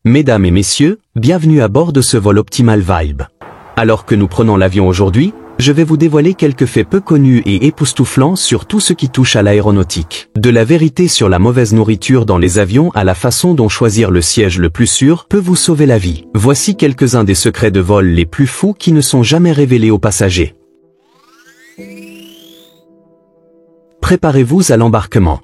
Mesdames et messieurs, bienvenue à bord de ce vol Optimal Vibe. Alors que nous prenons l'avion aujourd'hui, je vais vous dévoiler quelques faits peu connus et époustouflants sur tout ce qui touche à l'aéronautique. De la vérité sur la mauvaise nourriture dans les avions à la façon dont choisir le siège le plus sûr peut vous sauver la vie. Voici quelques-uns des secrets de vol les plus fous qui ne sont jamais révélés aux passagers. Préparez-vous à l'embarquement.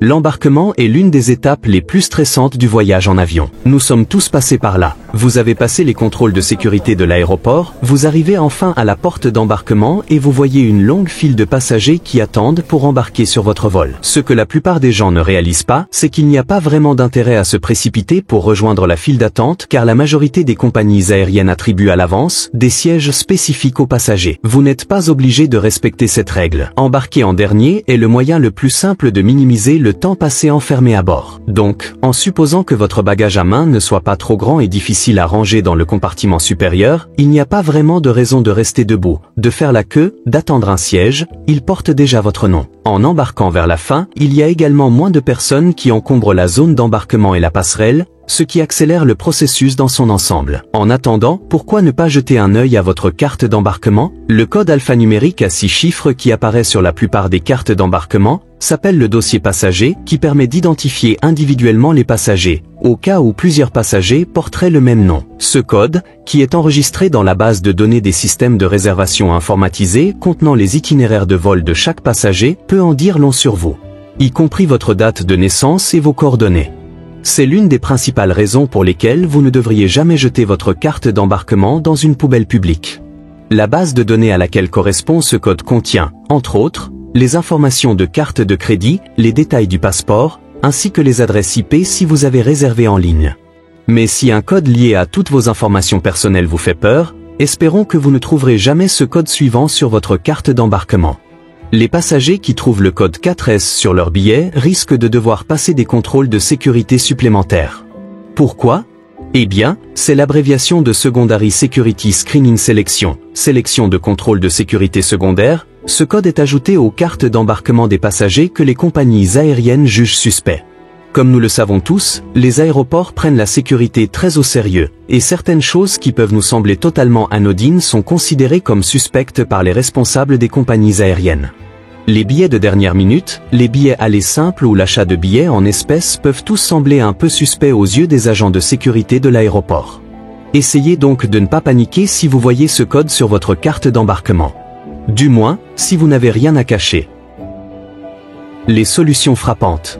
L'embarquement est l'une des étapes les plus stressantes du voyage en avion. Nous sommes tous passés par là. Vous avez passé les contrôles de sécurité de l'aéroport, vous arrivez enfin à la porte d'embarquement et vous voyez une longue file de passagers qui attendent pour embarquer sur votre vol. Ce que la plupart des gens ne réalisent pas, c'est qu'il n'y a pas vraiment d'intérêt à se précipiter pour rejoindre la file d'attente car la majorité des compagnies aériennes attribuent à l'avance des sièges spécifiques aux passagers. Vous n'êtes pas obligé de respecter cette règle. Embarquer en dernier est le moyen le plus simple de minimiser le temps passé enfermé à bord. Donc, en supposant que votre bagage à main ne soit pas trop grand et difficile à ranger dans le compartiment supérieur, il n'y a pas vraiment de raison de rester debout, de faire la queue, d'attendre un siège, il porte déjà votre nom. En embarquant vers la fin, il y a également moins de personnes qui encombrent la zone d'embarquement et la passerelle, ce qui accélère le processus dans son ensemble. En attendant, pourquoi ne pas jeter un œil à votre carte d'embarquement? Le code alphanumérique à 6 chiffres qui apparaît sur la plupart des cartes d'embarquement s'appelle le dossier passager, qui permet d'identifier individuellement les passagers, au cas où plusieurs passagers porteraient le même nom. Ce code, qui est enregistré dans la base de données des systèmes de réservation informatisés contenant les itinéraires de vol de chaque passager, peut en dire long sur vous, y compris votre date de naissance et vos coordonnées. C'est l'une des principales raisons pour lesquelles vous ne devriez jamais jeter votre carte d'embarquement dans une poubelle publique. La base de données à laquelle correspond ce code contient, entre autres, les informations de carte de crédit, les détails du passeport, ainsi que les adresses IP si vous avez réservé en ligne. Mais si un code lié à toutes vos informations personnelles vous fait peur, espérons que vous ne trouverez jamais ce code suivant sur votre carte d'embarquement. Les passagers qui trouvent le code 4S sur leur billet risquent de devoir passer des contrôles de sécurité supplémentaires. Pourquoi? Eh bien, c'est l'abréviation de Secondary Security Screening Selection, sélection de contrôle de sécurité secondaire. Ce code est ajouté aux cartes d'embarquement des passagers que les compagnies aériennes jugent suspects. Comme nous le savons tous, les aéroports prennent la sécurité très au sérieux, et certaines choses qui peuvent nous sembler totalement anodines sont considérées comme suspectes par les responsables des compagnies aériennes. Les billets de dernière minute, les billets aller simples ou l'achat de billets en espèces peuvent tous sembler un peu suspects aux yeux des agents de sécurité de l'aéroport. Essayez donc de ne pas paniquer si vous voyez ce code sur votre carte d'embarquement. Du moins, si vous n'avez rien à cacher. Les solutions frappantes.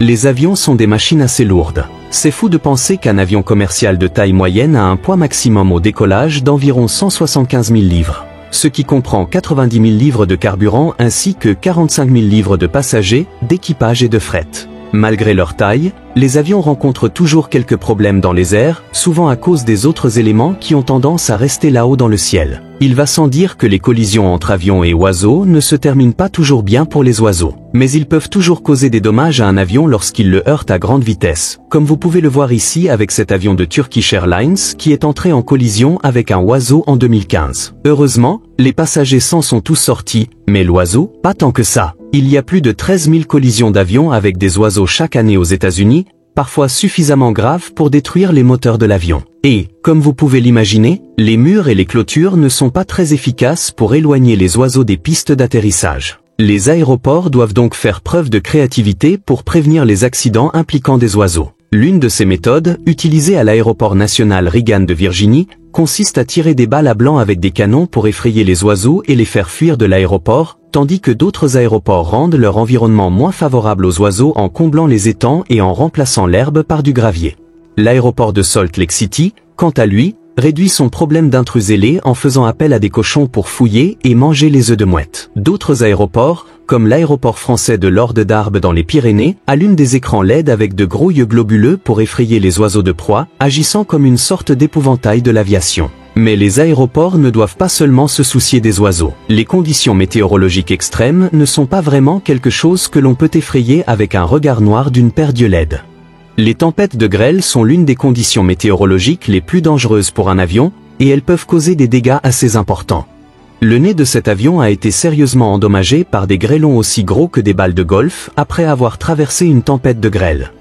Les avions sont des machines assez lourdes. C'est fou de penser qu'un avion commercial de taille moyenne a un poids maximum au décollage d'environ 175 000 livres, ce qui comprend 90 000 livres de carburant ainsi que 45 000 livres de passagers, d'équipage et de fret. Malgré leur taille, les avions rencontrent toujours quelques problèmes dans les airs, souvent à cause des autres éléments qui ont tendance à rester là-haut dans le ciel. Il va sans dire que les collisions entre avions et oiseaux ne se terminent pas toujours bien pour les oiseaux. Mais ils peuvent toujours causer des dommages à un avion lorsqu'ils le heurtent à grande vitesse, comme vous pouvez le voir ici avec cet avion de Turkish Airlines qui est entré en collision avec un oiseau en 2015. Heureusement, les passagers s'en sont tous sortis, mais l'oiseau, pas tant que ça. Il y a plus de 13 000 collisions d'avions avec des oiseaux chaque année aux États-Unis, parfois suffisamment graves pour détruire les moteurs de l'avion. Et, comme vous pouvez l'imaginer, les murs et les clôtures ne sont pas très efficaces pour éloigner les oiseaux des pistes d'atterrissage. Les aéroports doivent donc faire preuve de créativité pour prévenir les accidents impliquant des oiseaux. L'une de ces méthodes, utilisée à l'aéroport national Reagan de Virginie, consiste à tirer des balles à blanc avec des canons pour effrayer les oiseaux et les faire fuir de l'aéroport, tandis que d'autres aéroports rendent leur environnement moins favorable aux oiseaux en comblant les étangs et en remplaçant l'herbe par du gravier. L'aéroport de Salt Lake City, quant à lui, réduit son problème d'intrus ailés en faisant appel à des cochons pour fouiller et manger les œufs de mouette. D'autres aéroports, comme l'aéroport français de Lorde d'Arbes dans les Pyrénées, allument des écrans LED avec de gros yeux globuleux pour effrayer les oiseaux de proie, agissant comme une sorte d'épouvantail de l'aviation. Mais les aéroports ne doivent pas seulement se soucier des oiseaux. Les conditions météorologiques extrêmes ne sont pas vraiment quelque chose que l'on peut effrayer avec un regard noir d'une paire d'yeux LED. Les tempêtes de grêle sont l'une des conditions météorologiques les plus dangereuses pour un avion, et elles peuvent causer des dégâts assez importants. Le nez de cet avion a été sérieusement endommagé par des grêlons aussi gros que des balles de golf après avoir traversé une tempête de grêle.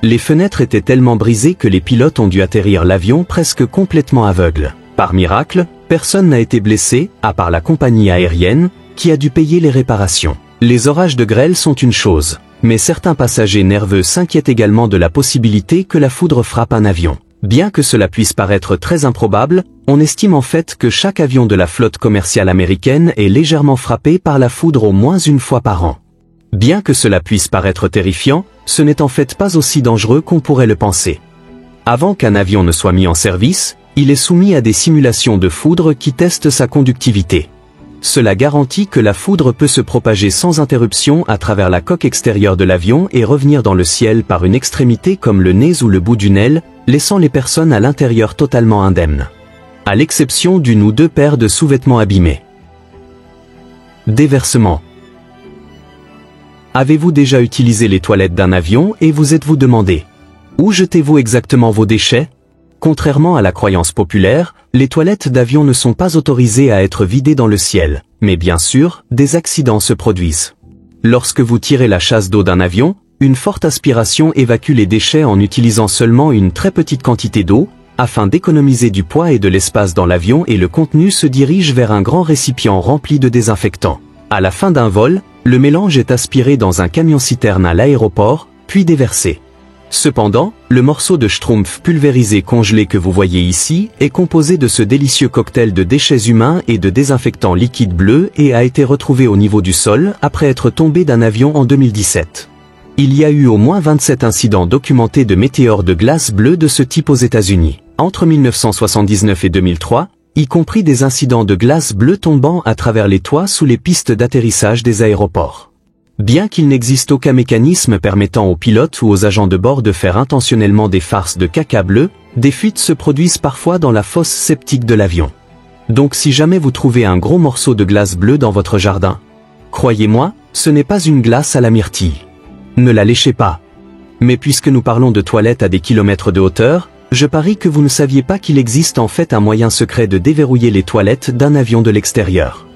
Les fenêtres étaient tellement brisées que les pilotes ont dû atterrir l'avion presque complètement aveugles. Par miracle, personne n'a été blessé, à part la compagnie aérienne, qui a dû payer les réparations. Les orages de grêle sont une chose, mais certains passagers nerveux s'inquiètent également de la possibilité que la foudre frappe un avion. Bien que cela puisse paraître très improbable, on estime en fait que chaque avion de la flotte commerciale américaine est légèrement frappé par la foudre au moins une fois par an. Bien que cela puisse paraître terrifiant, ce n'est en fait pas aussi dangereux qu'on pourrait le penser. Avant qu'un avion ne soit mis en service, il est soumis à des simulations de foudre qui testent sa conductivité. Cela garantit que la foudre peut se propager sans interruption à travers la coque extérieure de l'avion et revenir dans le ciel par une extrémité comme le nez ou le bout d'une aile, laissant les personnes à l'intérieur totalement indemnes. À l'exception d'une ou deux paires de sous-vêtements abîmés. Déversement. Avez-vous déjà utilisé les toilettes d'un avion et vous êtes-vous demandé « Où jetez-vous exactement vos déchets ?» Contrairement à la croyance populaire, les toilettes d'avion ne sont pas autorisées à être vidées dans le ciel, mais bien sûr, des accidents se produisent. Lorsque vous tirez la chasse d'eau d'un avion, une forte aspiration évacue les déchets en utilisant seulement une très petite quantité d'eau, afin d'économiser du poids et de l'espace dans l'avion et le contenu se dirige vers un grand récipient rempli de désinfectant. À la fin d'un vol, le mélange est aspiré dans un camion-citerne à l'aéroport, puis déversé. Cependant, le morceau de schtroumpf pulvérisé congelé que vous voyez ici est composé de ce délicieux cocktail de déchets humains et de désinfectants liquides bleus et a été retrouvé au niveau du sol après être tombé d'un avion en 2017. Il y a eu au moins 27 incidents documentés de météores de glace bleue de ce type aux États-Unis, entre 1979 et 2003, y compris des incidents de glace bleue tombant à travers les toits sous les pistes d'atterrissage des aéroports. Bien qu'il n'existe aucun mécanisme permettant aux pilotes ou aux agents de bord de faire intentionnellement des farces de caca bleu, des fuites se produisent parfois dans la fosse septique de l'avion. Donc si jamais vous trouvez un gros morceau de glace bleue dans votre jardin, croyez-moi, ce n'est pas une glace à la myrtille. Ne la léchez pas. Mais puisque nous parlons de toilettes à des kilomètres de hauteur, je parie que vous ne saviez pas qu'il existe en fait un moyen secret de déverrouiller les toilettes d'un avion de l'extérieur.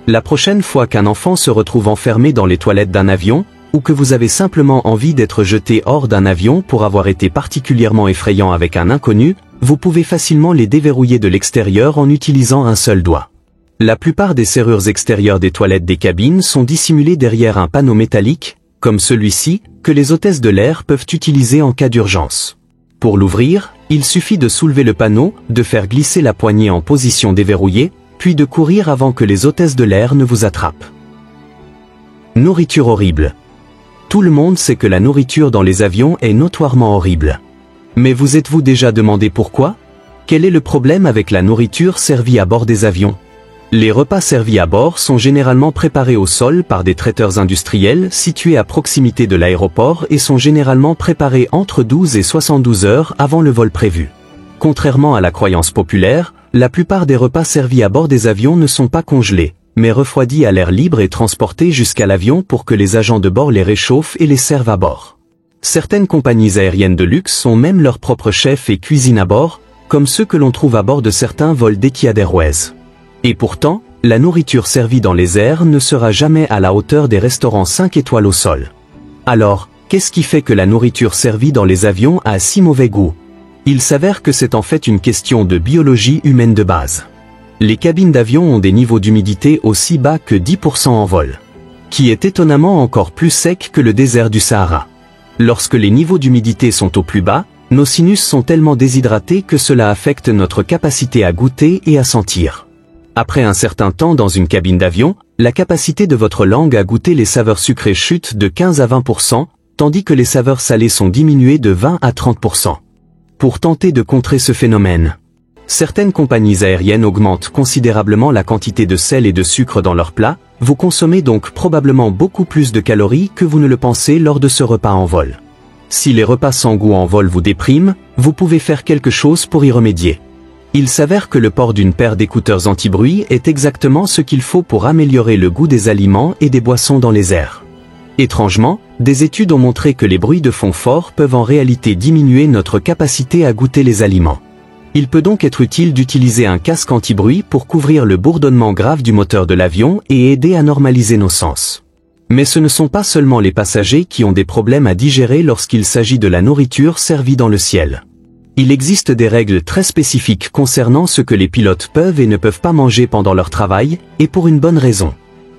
La prochaine fois qu'un enfant se retrouve enfermé dans les toilettes d'un avion, ou que vous avez simplement envie d'être jeté hors d'un avion pour avoir été particulièrement effrayant avec un inconnu, vous pouvez facilement les déverrouiller de l'extérieur en utilisant un seul doigt. La plupart des serrures extérieures des toilettes des cabines sont dissimulées derrière un panneau métallique, comme celui-ci, que les hôtesses de l'air peuvent utiliser en cas d'urgence. Pour l'ouvrir, il suffit de soulever le panneau, de faire glisser la poignée en position déverrouillée, puis de courir avant que les hôtesses de l'air ne vous attrapent. Nourriture horrible. Tout le monde sait que la nourriture dans les avions est notoirement horrible. Mais vous êtes-vous déjà demandé pourquoi? Quel est le problème avec la nourriture servie à bord des avions? Les repas servis à bord sont généralement préparés au sol par des traiteurs industriels situés à proximité de l'aéroport et sont généralement préparés entre 12 et 72 heures avant le vol prévu. Contrairement à la croyance populaire, la plupart des repas servis à bord des avions ne sont pas congelés, mais refroidis à l'air libre et transportés jusqu'à l'avion pour que les agents de bord les réchauffent et les servent à bord. Certaines compagnies aériennes de luxe ont même leurs propres chefs et cuisines à bord, comme ceux que l'on trouve à bord de certains vols d'Etihad Airways. Et pourtant, la nourriture servie dans les airs ne sera jamais à la hauteur des restaurants 5 étoiles au sol. Alors, qu'est-ce qui fait que la nourriture servie dans les avions a si mauvais goût? Il s'avère que c'est en fait une question de biologie humaine de base. Les cabines d'avion ont des niveaux d'humidité aussi bas que 10% en vol, qui est étonnamment encore plus sec que le désert du Sahara. Lorsque les niveaux d'humidité sont au plus bas, nos sinus sont tellement déshydratés que cela affecte notre capacité à goûter et à sentir. Après un certain temps dans une cabine d'avion, la capacité de votre langue à goûter les saveurs sucrées chute de 15 à 20%, tandis que les saveurs salées sont diminuées de 20 à 30%. Pour tenter de contrer ce phénomène, certaines compagnies aériennes augmentent considérablement la quantité de sel et de sucre dans leurs plats, vous consommez donc probablement beaucoup plus de calories que vous ne le pensez lors de ce repas en vol. Si les repas sans goût en vol vous dépriment, vous pouvez faire quelque chose pour y remédier. Il s'avère que le port d'une paire d'écouteurs anti-bruit est exactement ce qu'il faut pour améliorer le goût des aliments et des boissons dans les airs. Étrangement, des études ont montré que les bruits de fond forts peuvent en réalité diminuer notre capacité à goûter les aliments. Il peut donc être utile d'utiliser un casque anti-bruit pour couvrir le bourdonnement grave du moteur de l'avion et aider à normaliser nos sens. Mais ce ne sont pas seulement les passagers qui ont des problèmes à digérer lorsqu'il s'agit de la nourriture servie dans le ciel. Il existe des règles très spécifiques concernant ce que les pilotes peuvent et ne peuvent pas manger pendant leur travail, et pour une bonne raison.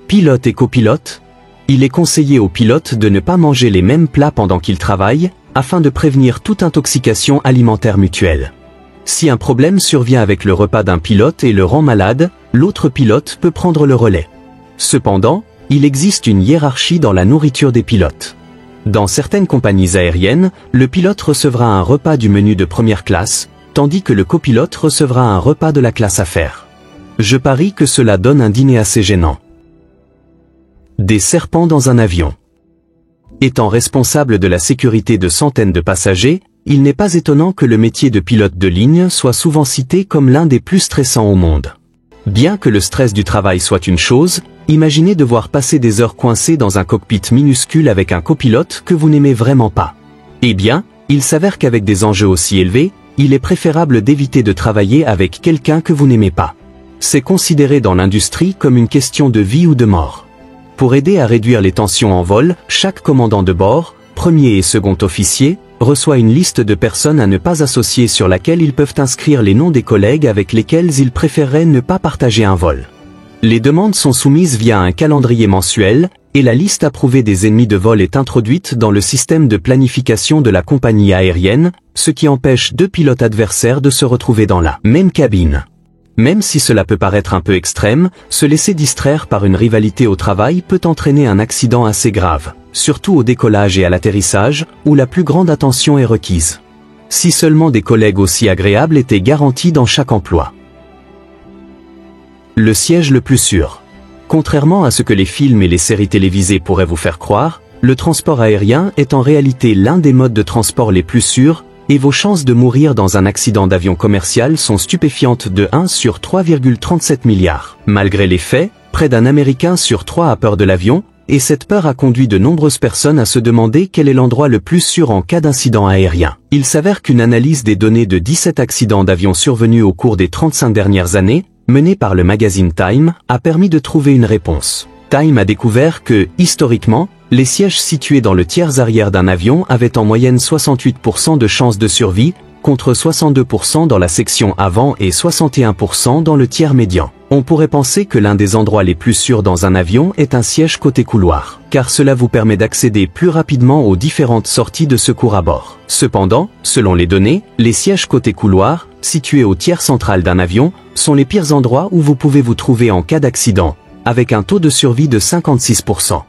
Pilote et copilote, il est conseillé aux pilotes de ne pas manger les mêmes plats pendant qu'ils travaillent, afin de prévenir toute intoxication alimentaire mutuelle. Si un problème survient avec le repas d'un pilote et le rend malade, l'autre pilote peut prendre le relais. Cependant, il existe une hiérarchie dans la nourriture des pilotes. Dans certaines compagnies aériennes, le pilote recevra un repas du menu de première classe, tandis que le copilote recevra un repas de la classe affaires. Je parie que cela donne un dîner assez gênant. Des serpents dans un avion. Étant responsable de la sécurité de centaines de passagers, il n'est pas étonnant que le métier de pilote de ligne soit souvent cité comme l'un des plus stressants au monde. Bien que le stress du travail soit une chose, imaginez devoir passer des heures coincé dans un cockpit minuscule avec un copilote que vous n'aimez vraiment pas. Eh bien, il s'avère qu'avec des enjeux aussi élevés, il est préférable d'éviter de travailler avec quelqu'un que vous n'aimez pas. C'est considéré dans l'industrie comme une question de vie ou de mort. Pour aider à réduire les tensions en vol, chaque commandant de bord, premier et second officier, reçoit une liste de personnes à ne pas associer sur laquelle ils peuvent inscrire les noms des collègues avec lesquels ils préféreraient ne pas partager un vol. Les demandes sont soumises via un calendrier mensuel, et la liste approuvée des ennemis de vol est introduite dans le système de planification de la compagnie aérienne, ce qui empêche deux pilotes adversaires de se retrouver dans la même cabine. Même si cela peut paraître un peu extrême, se laisser distraire par une rivalité au travail peut entraîner un accident assez grave, surtout au décollage et à l'atterrissage, où la plus grande attention est requise. Si seulement des collègues aussi agréables étaient garantis dans chaque emploi. Le siège le plus sûr. Contrairement à ce que les films et les séries télévisées pourraient vous faire croire, le transport aérien est en réalité l'un des modes de transport les plus sûrs, et vos chances de mourir dans un accident d'avion commercial sont stupéfiantes de 1 sur 3,37 milliards. Malgré les faits, près d'un Américain sur 3 a peur de l'avion, et cette peur a conduit de nombreuses personnes à se demander quel est l'endroit le plus sûr en cas d'incident aérien. Il s'avère qu'une analyse des données de 17 accidents d'avion survenus au cours des 35 dernières années, menée par le magazine Time, a permis de trouver une réponse. Time a découvert que, historiquement, les sièges situés dans le tiers arrière d'un avion avaient en moyenne 68% de chances de survie, contre 62% dans la section avant et 61% dans le tiers médian. On pourrait penser que l'un des endroits les plus sûrs dans un avion est un siège côté couloir, car cela vous permet d'accéder plus rapidement aux différentes sorties de secours à bord. Cependant, selon les données, les sièges côté couloir, situés au tiers central d'un avion, sont les pires endroits où vous pouvez vous trouver en cas d'accident, avec un taux de survie de 56%.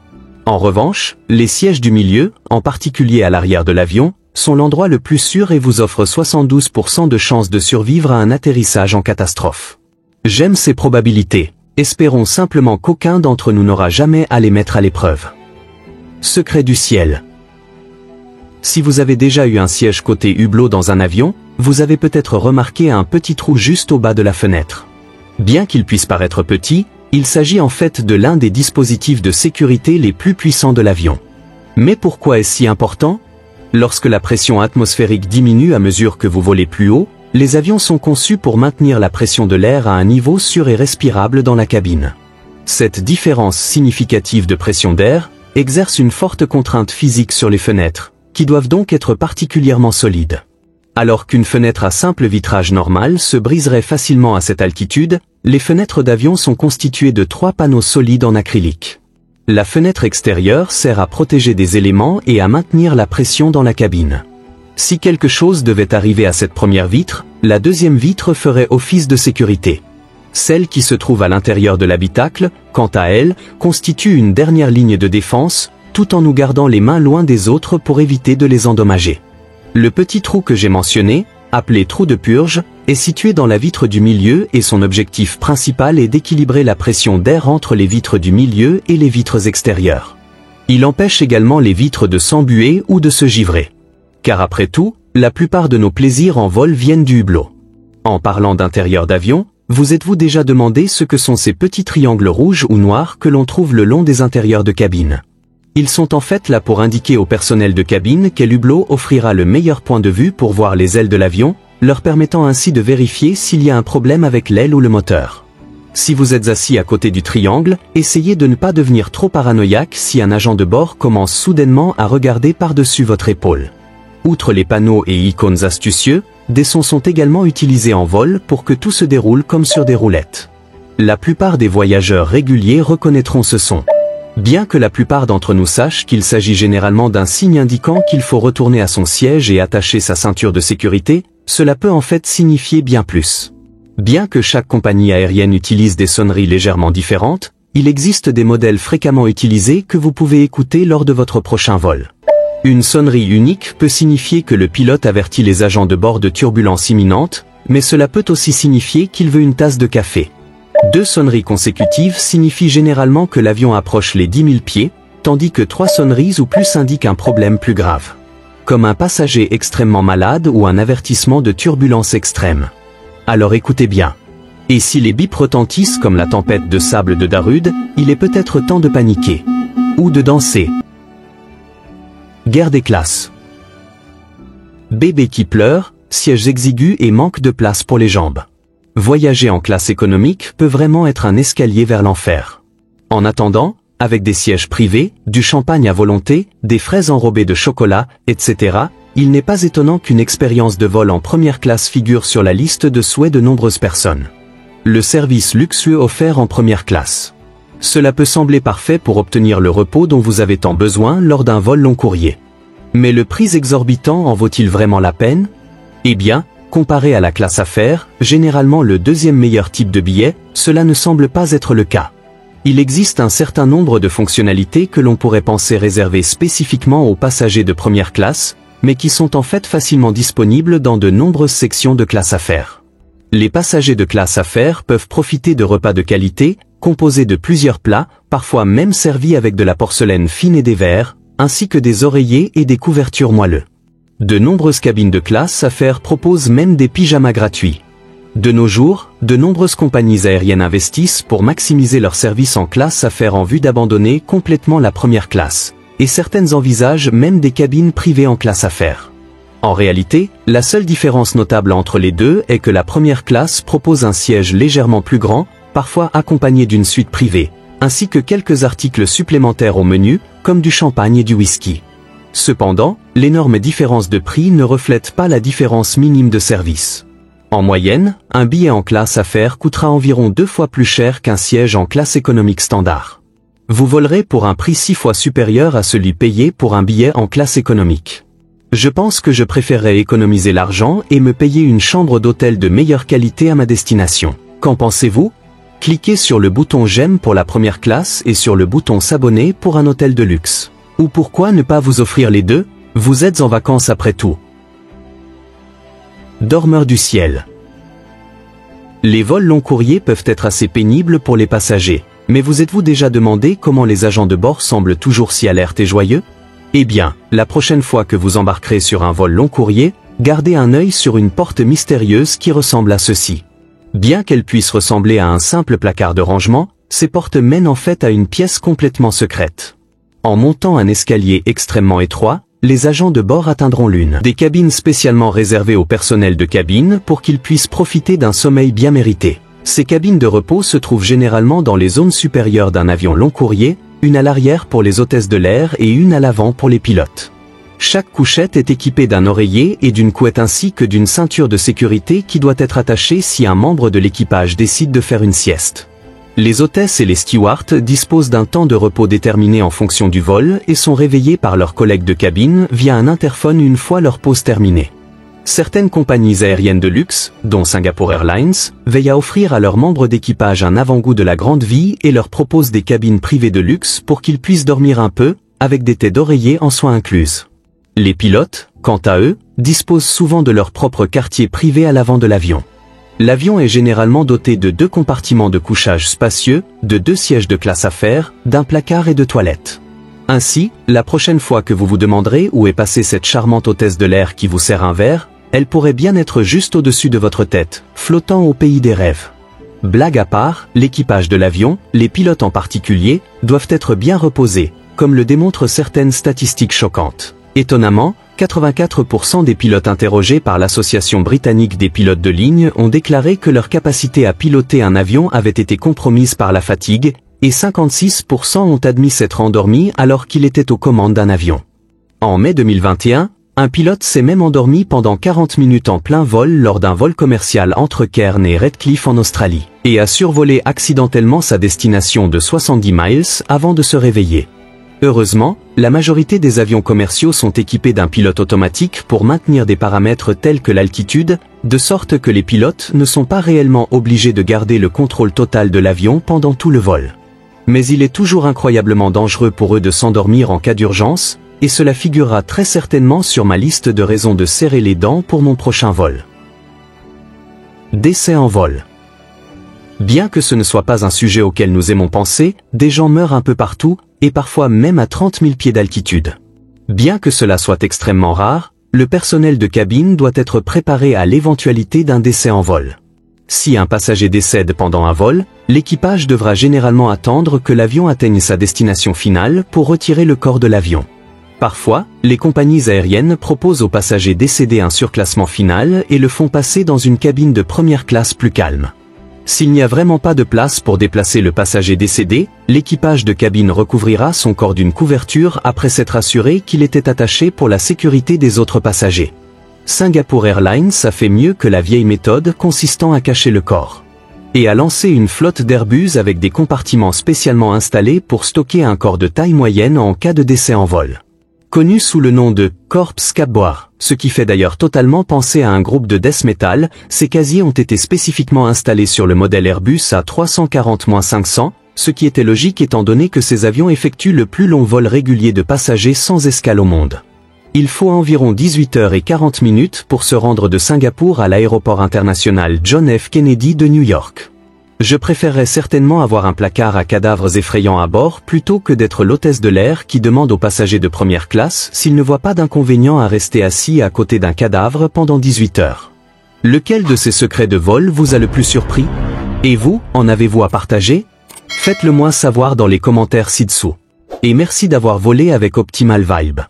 En revanche, les sièges du milieu, en particulier à l'arrière de l'avion, sont l'endroit le plus sûr et vous offrent 72% de chances de survivre à un atterrissage en catastrophe. J'aime ces probabilités. Espérons simplement qu'aucun d'entre nous n'aura jamais à les mettre à l'épreuve. Secret du ciel. Si vous avez déjà eu un siège côté hublot dans un avion, vous avez peut-être remarqué un petit trou juste au bas de la fenêtre. Bien qu'il puisse paraître petit, il s'agit en fait de l'un des dispositifs de sécurité les plus puissants de l'avion. Mais pourquoi est-ce si important ? Lorsque la pression atmosphérique diminue à mesure que vous volez plus haut, les avions sont conçus pour maintenir la pression de l'air à un niveau sûr et respirable dans la cabine. Cette différence significative de pression d'air exerce une forte contrainte physique sur les fenêtres, qui doivent donc être particulièrement solides. Alors qu'une fenêtre à simple vitrage normal se briserait facilement à cette altitude, les fenêtres d'avion sont constituées de 3 panneaux solides en acrylique. La fenêtre extérieure sert à protéger des éléments et à maintenir la pression dans la cabine. Si quelque chose devait arriver à cette première vitre, la deuxième vitre ferait office de sécurité. Celle qui se trouve à l'intérieur de l'habitacle, quant à elle, constitue une dernière ligne de défense, tout en nous gardant les mains loin des autres pour éviter de les endommager. Le petit trou que j'ai mentionné, appelé trou de purge, est situé dans la vitre du milieu et son objectif principal est d'équilibrer la pression d'air entre les vitres du milieu et les vitres extérieures. Il empêche également les vitres de s'embuer ou de se givrer. Car après tout, la plupart de nos plaisirs en vol viennent du hublot. En parlant d'intérieur d'avion, vous êtes-vous déjà demandé ce que sont ces petits triangles rouges ou noirs que l'on trouve le long des intérieurs de cabine ? Ils sont en fait là pour indiquer au personnel de cabine quel hublot offrira le meilleur point de vue pour voir les ailes de l'avion, leur permettant ainsi de vérifier s'il y a un problème avec l'aile ou le moteur. Si vous êtes assis à côté du triangle, essayez de ne pas devenir trop paranoïaque si un agent de bord commence soudainement à regarder par-dessus votre épaule. Outre les panneaux et icônes astucieux, des sons sont également utilisés en vol pour que tout se déroule comme sur des roulettes. La plupart des voyageurs réguliers reconnaîtront ce son. Bien que la plupart d'entre nous sachent qu'il s'agit généralement d'un signe indiquant qu'il faut retourner à son siège et attacher sa ceinture de sécurité, cela peut en fait signifier bien plus. Bien que chaque compagnie aérienne utilise des sonneries légèrement différentes, il existe des modèles fréquemment utilisés que vous pouvez écouter lors de votre prochain vol. Une sonnerie unique peut signifier que le pilote avertit les agents de bord de turbulences imminentes, mais cela peut aussi signifier qu'il veut une tasse de café. 2 sonneries consécutives signifient généralement que l'avion approche les 10 000 pieds, tandis que 3 sonneries ou plus indiquent un problème plus grave, comme un passager extrêmement malade ou un avertissement de turbulence extrême. Alors écoutez bien. Et si les bips retentissent comme la tempête de sable de Darude, il est peut-être temps de paniquer. Ou de danser. Guerre des classes. Bébé qui pleure, sièges exigus et manque de place pour les jambes. Voyager en classe économique peut vraiment être un escalier vers l'enfer. En attendant, avec des sièges privés, du champagne à volonté, des fraises enrobées de chocolat, etc., il n'est pas étonnant qu'une expérience de vol en première classe figure sur la liste de souhaits de nombreuses personnes. Le service luxueux offert en première classe. Cela peut sembler parfait pour obtenir le repos dont vous avez tant besoin lors d'un vol long courrier. Mais le prix exorbitant en vaut-il vraiment la peine? Eh bien, comparé à la classe affaires, généralement le deuxième meilleur type de billet, cela ne semble pas être le cas. Il existe un certain nombre de fonctionnalités que l'on pourrait penser réservées spécifiquement aux passagers de première classe, mais qui sont en fait facilement disponibles dans de nombreuses sections de classe affaires. Les passagers de classe affaires peuvent profiter de repas de qualité, composés de plusieurs plats, parfois même servis avec de la porcelaine fine et des verres, ainsi que des oreillers et des couvertures moelleux. De nombreuses cabines de classe affaires proposent même des pyjamas gratuits. De nos jours, de nombreuses compagnies aériennes investissent pour maximiser leurs services en classe affaires en vue d'abandonner complètement la première classe. Et certaines envisagent même des cabines privées en classe affaires. En réalité, la seule différence notable entre les deux est que la première classe propose un siège légèrement plus grand, parfois accompagné d'une suite privée, ainsi que quelques articles supplémentaires au menu, comme du champagne et du whisky. Cependant, l'énorme différence de prix ne reflète pas la différence minime de service. En moyenne, un billet en classe affaires coûtera environ 2 fois plus cher qu'un siège en classe économique standard. Vous volerez pour un prix 6 fois supérieur à celui payé pour un billet en classe économique. Je pense que je préférerais économiser l'argent et me payer une chambre d'hôtel de meilleure qualité à ma destination. Qu'en pensez-vous? Cliquez sur le bouton j'aime pour la première classe et sur le bouton s'abonner pour un hôtel de luxe. Ou pourquoi ne pas vous offrir les deux? Vous êtes en vacances après tout. Dormeurs du ciel. Les vols long courriers peuvent être assez pénibles pour les passagers. Mais vous êtes-vous déjà demandé comment les agents de bord semblent toujours si alertes et joyeux? Eh bien, la prochaine fois que vous embarquerez sur un vol long courrier, gardez un œil sur une porte mystérieuse qui ressemble à ceci. Bien qu'elle puisse ressembler à un simple placard de rangement, ces portes mènent en fait à une pièce complètement secrète. En montant un escalier extrêmement étroit, les agents de bord atteindront l'une des cabines spécialement réservées au personnel de cabine pour qu'ils puissent profiter d'un sommeil bien mérité. Ces cabines de repos se trouvent généralement dans les zones supérieures d'un avion long courrier, une à l'arrière pour les hôtesses de l'air et une à l'avant pour les pilotes. Chaque couchette est équipée d'un oreiller et d'une couette ainsi que d'une ceinture de sécurité qui doit être attachée si un membre de l'équipage décide de faire une sieste. Les hôtesses et les stewards disposent d'un temps de repos déterminé en fonction du vol et sont réveillés par leurs collègues de cabine via un interphone une fois leur pause terminée. Certaines compagnies aériennes de luxe, dont Singapore Airlines, veillent à offrir à leurs membres d'équipage un avant-goût de la grande vie et leur proposent des cabines privées de luxe pour qu'ils puissent dormir un peu, avec des têtes d'oreiller en soins incluses. Les pilotes, quant à eux, disposent souvent de leur propre quartier privé à l'avant de l'avion. L'avion est généralement doté de 2 compartiments de couchage spacieux, de 2 sièges de classe affaires, d'un placard et de toilettes. Ainsi, la prochaine fois que vous vous demanderez où est passée cette charmante hôtesse de l'air qui vous sert un verre, elle pourrait bien être juste au-dessus de votre tête, flottant au pays des rêves. Blague à part, l'équipage de l'avion, les pilotes en particulier, doivent être bien reposés, comme le démontrent certaines statistiques choquantes. Étonnamment, 84% des pilotes interrogés par l'Association britannique des pilotes de ligne ont déclaré que leur capacité à piloter un avion avait été compromise par la fatigue, et 56% ont admis s'être endormis alors qu'il était aux commandes d'un avion. En mai 2021, un pilote s'est même endormi pendant 40 minutes en plein vol lors d'un vol commercial entre Cairns et Redcliffe en Australie, et a survolé accidentellement sa destination de 70 miles avant de se réveiller. Heureusement, la majorité des avions commerciaux sont équipés d'un pilote automatique pour maintenir des paramètres tels que l'altitude, de sorte que les pilotes ne sont pas réellement obligés de garder le contrôle total de l'avion pendant tout le vol. Mais il est toujours incroyablement dangereux pour eux de s'endormir en cas d'urgence, et cela figurera très certainement sur ma liste de raisons de serrer les dents pour mon prochain vol. Décès en vol. Bien que ce ne soit pas un sujet auquel nous aimons penser, des gens meurent un peu partout, et parfois même à 30 000 pieds d'altitude. Bien que cela soit extrêmement rare, le personnel de cabine doit être préparé à l'éventualité d'un décès en vol. Si un passager décède pendant un vol, l'équipage devra généralement attendre que l'avion atteigne sa destination finale pour retirer le corps de l'avion. Parfois, les compagnies aériennes proposent aux passagers décédés un surclassement final et le font passer dans une cabine de première classe plus calme. S'il n'y a vraiment pas de place pour déplacer le passager décédé, l'équipage de cabine recouvrira son corps d'une couverture après s'être assuré qu'il était attaché pour la sécurité des autres passagers. Singapore Airlines a fait mieux que la vieille méthode consistant à cacher le corps. Et a lancé une flotte d'Airbus avec des compartiments spécialement installés pour stocker un corps de taille moyenne en cas de décès en vol. Connu sous le nom de « Corpse Cupboard », ce qui fait d'ailleurs totalement penser à un groupe de death metal, ces casiers ont été spécifiquement installés sur le modèle Airbus A340-500, ce qui était logique étant donné que ces avions effectuent le plus long vol régulier de passagers sans escale au monde. Il faut environ 18h40 pour se rendre de Singapour à l'aéroport international John F. Kennedy de New York. Je préférerais certainement avoir un placard à cadavres effrayants à bord plutôt que d'être l'hôtesse de l'air qui demande aux passagers de première classe s'ils ne voient pas d'inconvénient à rester assis à côté d'un cadavre pendant 18 heures. Lequel de ces secrets de vol vous a le plus surpris? Et vous, en avez-vous à partager? Faites-le moi savoir dans les commentaires ci-dessous. Et merci d'avoir volé avec Optimal Vibe.